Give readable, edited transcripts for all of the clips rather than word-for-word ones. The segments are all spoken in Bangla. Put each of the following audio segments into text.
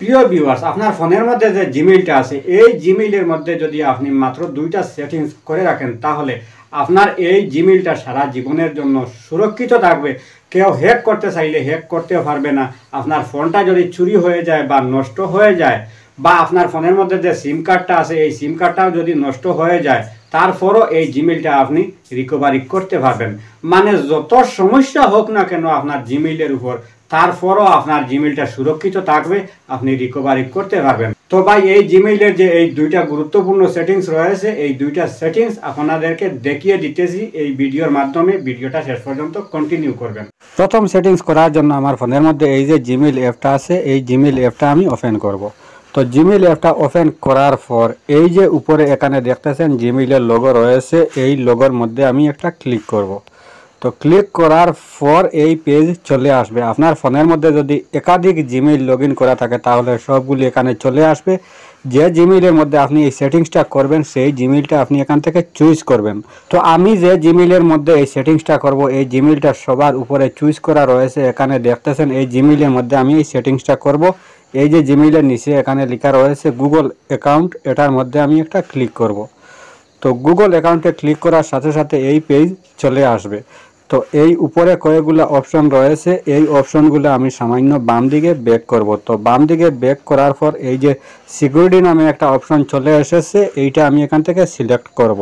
প্রিয় ভিউয়ার্স, আপনার ফোনের মধ্যে যে জিমেইলটা আছে এই জিমেইলের মধ্যে যদি আপনি মাত্র দুইটা সেটিংস করে রাখেন তাহলে আপনার এই জিমেইলটা সারা জীবনের জন্য সুরক্ষিত থাকবে। কেউ হ্যাক করতে চাইলে হ্যাক করতেও পারবে না। আপনার ফোনটা যদি চুরি হয়ে যায় বা নষ্ট হয়ে যায় বা আপনার ফোনের মধ্যে যে সিম কার্ডটা আছে এই সিম কার্ডটাও যদি নষ্ট হয়ে যায় তারপরও এই জিমেইলটা আপনি রিকভারি করতে পারবেন। মানে যত সমস্যা হোক না কেন আপনার জিমেইলের উপর, তারপরও আপনার জিমেইলটা সুরক্ষিত থাকবে, আপনি রিকভারি করতে পারবেন। তো ভাই এই জিমেইলের যে এই দুইটা গুরুত্বপূর্ণ সেটিংস রয়েছে এই দুইটা সেটিংস আপনাদেরকে দেখিয়ে দিতেছি এই ভিডিওর মাধ্যমে। ভিডিওটা শেষ পর্যন্ত কন্টিনিউ করবেন। প্রথম সেটিংস করার জন্য আমার ফোনের মধ্যে এই যে জিমেইল অ্যাপটা আছে এই জিমেইল অ্যাপটা আমি ওপেন করব। তো জিমেইল অ্যাপটা ওপেন করার পর এই যে উপরে এখানে দেখতেছেন জিমেইলের লোগো রয়েছে, এই লোগোর মধ্যে আমি একটা ক্লিক করব। তো ক্লিক করার পর এই পেজ চলে আসবে। আপনার ফোনের মধ্যে যদি একাধিক জিমেইল লগ ইন করা থাকে তাহলে সবগুলি এখানে চলে আসবে। যে জিমেইলের মধ্যে আপনি এই সেটিংসটা করবেন সেই জিমেইলটা আপনি এখান থেকে চুজ করবেন। তো আমি যে জিমেইলের মধ্যে এই সেটিংসটা করব এই জিমেইলটা সবার উপরে চুজ করা রয়েছে, এখানে দেখতেছেন এই জিমেইলের মধ্যে আমি এই সেটিংসটা করব। এই যে জিমেইলের নিচে এখানে লেখা রয়েছে গুগল অ্যাকাউন্ট, এটার মধ্যে আমি একটা ক্লিক করব। তো গুগল অ্যাকাউন্টে ক্লিক করার সাথে সাথে এই পেজ চলে আসবে। তো এই উপরে কয়েকগুলো অপশন রয়েছে, এই অপশনগুলো আমি সামান্য বাম দিকে ব্যাক করব। তো বাম দিকে ব্যাক করার পর এই যে সিকিউরিটি নামে একটা অপশন চলে এসেছে, এইটা আমি এখান থেকে সিলেক্ট করব।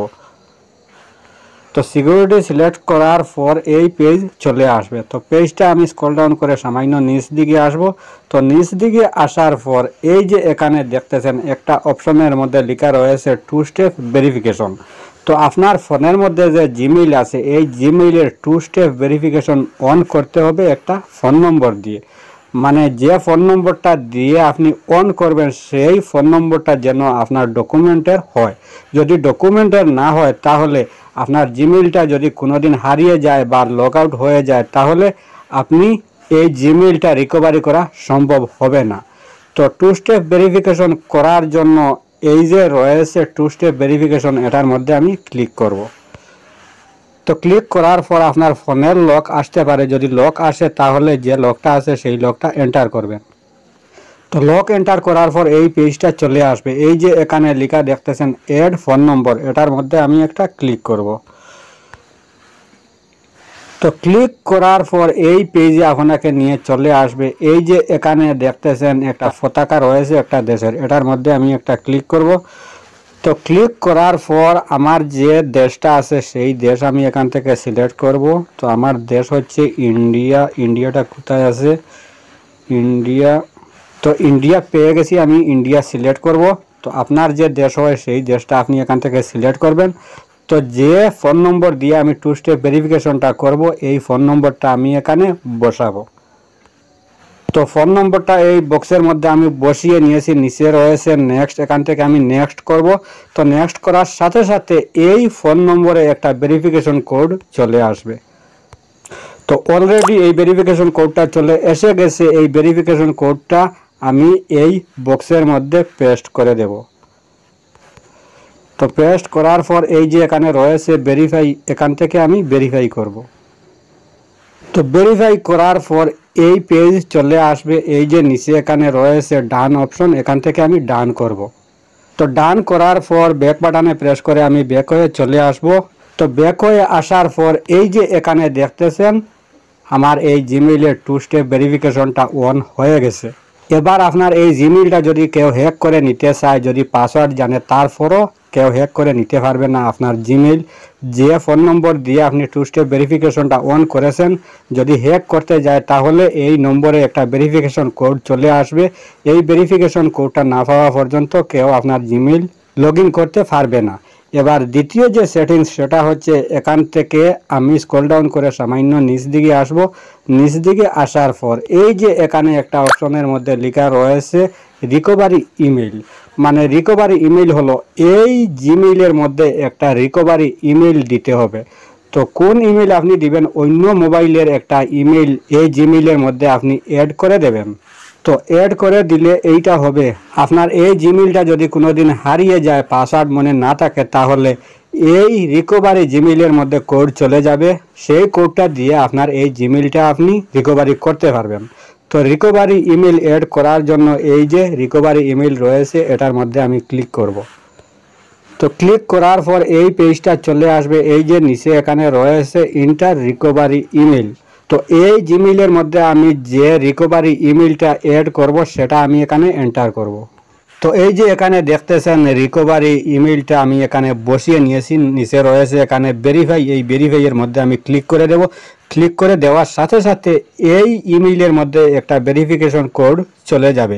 তো সিকিউরিটি সিলেক্ট করার পর এই পেজ চলে আসবে। তো পেজটা আমি স্ক্রল ডাউন করে সামান্য নিচ দিকে আসব। তো নিচ দিকে আসার পর এই যে এখানে দেখতেছেন একটা অপশনের মধ্যে লেখা রয়েছে 2 স্টেপ ভেরিফিকেশন। তো আপনার ফোনের মধ্যে যে জিমেইল আছে এই জিমেইলের 2 স্টেপ ভেরিফিকেশন অন করতে হবে একটা ফোন নম্বর দিয়ে। মানে যে ফোন নম্বরটা দিয়ে আপনি অন করবেন সেই ফোন নম্বরটা যেন আপনার ডকুমেন্টের হয়। যদি ডকুমেন্টের না হয় তাহলে আপনার জিমেইলটা যদি কোনোদিন হারিয়ে যায় বা লগ আউট হয়ে যায় তাহলে আপনি এই জিমেইলটা রিকভারি করা সম্ভব হবে না। তো 2 স্টেপ ভেরিফিকেশন করার জন্য এই যে রয়েছে 2 স্টেপ ভেরিফিকেশন এটার মধ্যে আমি ক্লিক করব। তো ক্লিক করার পর আপনার ফোনের লক আসতে পারে, যদি লক আসে তাহলে যে লকটা আছে সেই লকটা এন্টার করবেন। তো লক এন্টার করার পর এই পেজটা চলে আসবে। এই যে এখানে লেখা দেখতেছেন অ্যাড ফোন নম্বর, এটার মধ্যে আমি একটা ক্লিক করব। তো ক্লিক করার পর এই পেজে আপনাকে নিয়ে চলে আসবে। এই যে এখানে দেখতেছেন একটা পতাকা রয়েছে একটা দেশের, এটার মধ্যে আমি একটা ক্লিক করব। তো ক্লিক করার পর আমার যে দেশটা আছে সেই দেশ আমি এখান থেকে সিলেক্ট করব। তো আমার দেশ হচ্ছে ইন্ডিয়া। ইন্ডিয়াটা কোথায় আছে? ইন্ডিয়া। তো ইন্ডিয়া পেয়ে গেছি, আমি ইন্ডিয়া সিলেক্ট করব। তো আপনার যে দেশ হয় সেই দেশটা আপনি এখান থেকে সিলেক্ট করবেন। তো যে ফোন নম্বর দিয়ে আমি 2 স্টেপ ভেরিফিকেশনটা করব এই ফোন নম্বরটা আমি এখানে বসাবো। তো ফোন নম্বরটা এই বক্সের মধ্যে আমি বসিয়ে নিয়েছি, নিচে রয়েছে নেক্সট, এখান থেকে আমি নেক্সট করব। তো নেক্সট করার সাথে সাথে এই ফোন নম্বরে একটা ভেরিফিকেশন কোড চলে আসবে। তো অলরেডি এই ভেরিফিকেশন কোডটা চলে এসে গেছে। এই ভেরিফিকেশন কোডটা আমি এই বক্সের মধ্যে পেস্ট করে দেব। তো পেস্ট করার পর এই যে এখানে রয়েছে ভেরিফাই, এখান থেকে আমি ভেরিফাই করব। তো ভেরিফাই করার পর এই পেজ চলে আসবে। এই যে নিচে এখানে রয়েছে ডান অপশন, এখান থেকে আমি ডান করব। তো ডান করার পর ব্যাক বাটনে প্রেস করে আমি ব্যাক হয়ে চলে আসব। তো ব্যাক হয়ে আসার পর এই যে এখানে দেখতেছেন আমার এই জিমেইলের 2 স্টেপ ভেরিফিকেশনটা অন হয়ে গেছে। এবার আপনার এই জিমেইলটা যদি কেউ হ্যাক করে নিতে চায়, যদি পাসওয়ার্ড জানে, তারপরও কেউ হ্যাক করে নিতে পারবে না আপনার জিমেইল। যে ফোন নম্বর দিয়ে আপনি 2 স্টেপ ভেরিফিকেশনটা অন করেছেন যদি হ্যাক করতে যায় তাহলে এই নম্বরে একটা ভেরিফিকেশন কোড চলে আসবে। এই ভেরিফিকেশন কোডটা না পাওয়া পর্যন্ত কেউ আপনার জিমেইল লগ ইন করতে পারবে না। এবার দ্বিতীয় যে সেটিংস সেটা হচ্ছে এখান থেকে আমি স্ক্রল ডাউন করে সামান্য নিচ দিকে আসব। নিচ দিকে আসার পর এই যে এখানে একটা অপশনের মধ্যে লেখা রয়েছে রিকভারি ইমেইল। মানে রিকভারি ইমেইল হলো এই জিমেইলের মধ্যে একটা রিকভারি ইমেইল দিতে হবে। তো কোন ইমেইল আপনি দিবেন? অন্য মোবাইলের একটা ইমেইল এই জিমেইলের মধ্যে আপনি অ্যাড করে দেবেন। তো অ্যাড করে দিলে এইটা হবে। আপনার এই জিমেইলটা যদি কোনোদিন হারিয়ে যায়, পাসওয়ার্ড মনে না থাকে, তাহলে এই রিকভারি জিমেইলের মধ্যে কোড চলে যাবে। সেই কোডটা দিয়ে আপনার এই জিমেইলটা আপনি রিকভারি করতে পারবেন। তো রিকভারি ইমেল অ্যাড করার জন্য এই যে রিকভারি ইমেল রয়েছে এটার মধ্যে আমি ক্লিক করব। তো ক্লিক করার পর এই পেজটা চলে আসবে, এই যে নিচে এখানে রয়েছে ইন্টার রিকভারি ইমেল। তো এই জিমেইলের মধ্যে আমি যে রিকভারি ইমেলটা অ্যাড করব সেটা আমি এখানে এন্টার করব। তো এই যে এখানে দেখতেছেন রিকভারি ইমেলটা আমি এখানে বসিয়ে নিয়েছি, নিচে রয়েছে এখানে ভেরিফাই, এই ভেরিফাইয়ের মধ্যে আমি ক্লিক করে দেব। ক্লিক করে দেওয়ার সাথে সাথে এই ইমেইলের মধ্যে একটা ভেরিফিকেশন কোড চলে যাবে।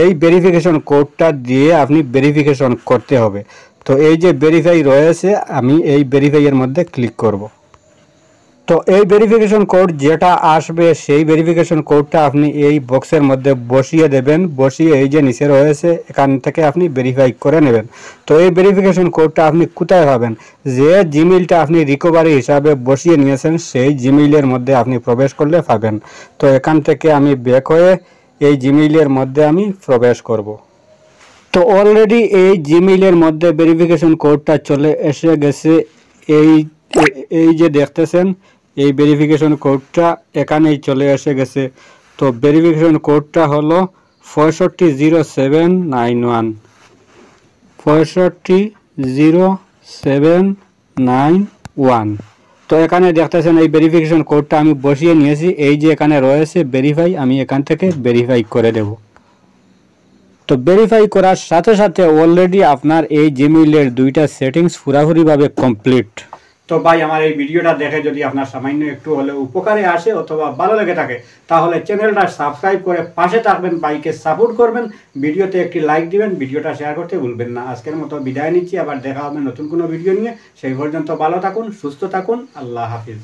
এই ভেরিফিকেশন কোডটা দিয়ে আপনি ভেরিফিকেশন করতে হবে। তো এই যে ভেরিফাই রয়েছে আমি এই ভেরিফাইয়ের মধ্যে ক্লিক করব। তো এই ভেরিফিকেশন কোড যেটা আসবে সেই ভেরিফিকেশন কোডটা আপনি এই বক্সের মধ্যে বসিয়ে দেবেন, বসিয়ে এই যে নিচে রয়েছে এখান থেকে আপনি ভেরিফাই করে নেবেন। তো এই ভেরিফিকেশন কোডটা আপনি কোথায় পাবেন? যে জিমেইলটা আপনি রিকভারি হিসাবে বসিয়ে নিয়েছেন সেই জিমেইলের মধ্যে আপনি প্রবেশ করলে পাবেন। তো এখান থেকে আমি ব্যাক হয়ে এই জিমেইলের মধ্যে আমি প্রবেশ করব। তো অলরেডি এই জিমেইলের মধ্যে ভেরিফিকেশন কোডটা চলে এসে গেছে। এই এই যে দেখতেছেন এই ভেরিফিকেশন কোডটা এখানেই চলে এসে গেছে। তো ভেরিফিকেশন কোডটা হলো 650791 650791। তো এখানে দেখতেছেন এই ভেরিফিকেশন কোডটা আমি বসিয়ে নিয়েছি, এই যে এখানে রয়েছে ভেরিফাই, আমি এখান থেকে ভেরিফাই করে দেব। তো ভেরিফাই করার সাথে সাথে অলরেডি আপনার এই জিমেইলের দুইটা সেটিংস পুরোপুরিভাবে কমপ্লিট। তো ভাই আমার এই ভিডিওটা দেখে যদি আপনার সামান্য একটু হলে উপকারে আসে অথবা ভালো লেগে থাকে তাহলে চ্যানেলটা সাবস্ক্রাইব করে পাশে থাকবেন, ভাইকে সাপোর্ট করবেন, ভিডিওতে একটি লাইক দিবেন, ভিডিওটা শেয়ার করতে ভুলবেন না। আজকের মতো বিদায় নিচ্ছি, আবার দেখা হবে নতুন কোনো ভিডিও নিয়ে। সেই পর্যন্ত ভালো থাকুন, সুস্থ থাকুন, আল্লাহ হাফিজ।